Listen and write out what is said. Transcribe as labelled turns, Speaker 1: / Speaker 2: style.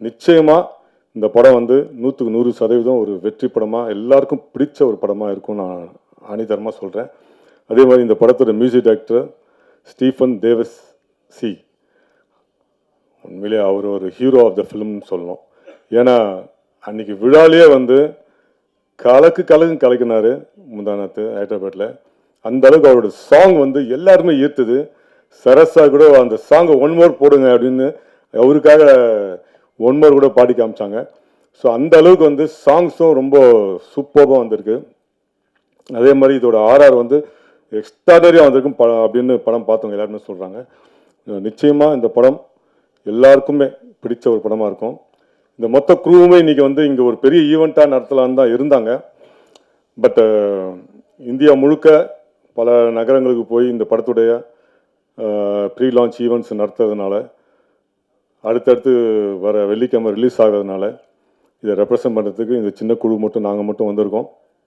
Speaker 1: நிச்சயமாக இந்த படம் வந்து 100க்கு 100% ஒரு வெற்றி படமாக எல்லாருக்கும் பிடிச்ச ஒரு படமாக இருக்கும் நான் ஆணித்தரமாக சொல்கிறேன். அதே மாதிரி இந்த படத்தோட மியூசிக் டைரக்டர் ஸ்டீஃபன் தேவஸ் சி, உண்மையிலே அவர் ஒரு ஹீரோ ஆஃப் த ஃபிலிம்னு சொல்லணும். ஏன்னா அன்றைக்கி விழாலேயே வந்து கலக்குனாரு முந்தானத்து ஹைதராபாத்தில். அந்த அளவுக்கு அவரோட சாங் வந்து எல்லாருமே ஈர்த்துது. சரஸா கூட அந்த சாங்கை ஒன் மோர் போடுங்க அப்படின்னு அவருக்காக ஒன் மோர் கூட பாடி காமிச்சாங்க. ஸோ அந்த அளவுக்கு வந்து சாங்ஸும் ரொம்ப சூப்பராக வந்திருக்கு. அதே மாதிரி இதோட ஆர்ஆர் வந்து எக்ஸ்ட்ராடரியாக வந்திருக்கும் அப்படின்னு படம் பார்த்தவங்க எல்லாருமே சொல்கிறாங்க. நிச்சயமாக இந்த படம் எல்லாருக்குமே பிடிச்ச ஒரு படமாக இருக்கும். இந்த மொத்த குரூவுமே இன்றைக்கி வந்து இங்கே ஒரு பெரிய ஈவெண்ட்டாக நடத்தலான்னு தான் இருந்தாங்க. பட் இந்தியா முழுக்க பல நகரங்களுக்கு போய் இந்த படத்துடைய ப்ரீ லான்ச் ஈவெண்ட்ஸ் நடத்துறதுனால, அடுத்தடுத்து வர வெள்ளிக்கிழமை ரிலீஸ் ஆகிறதுனால இதை ரெப்ரசன்ட் பண்ணுறதுக்கு இந்த சின்ன குழு மட்டும் நாங்கள் மட்டும் வந்திருக்கோம்.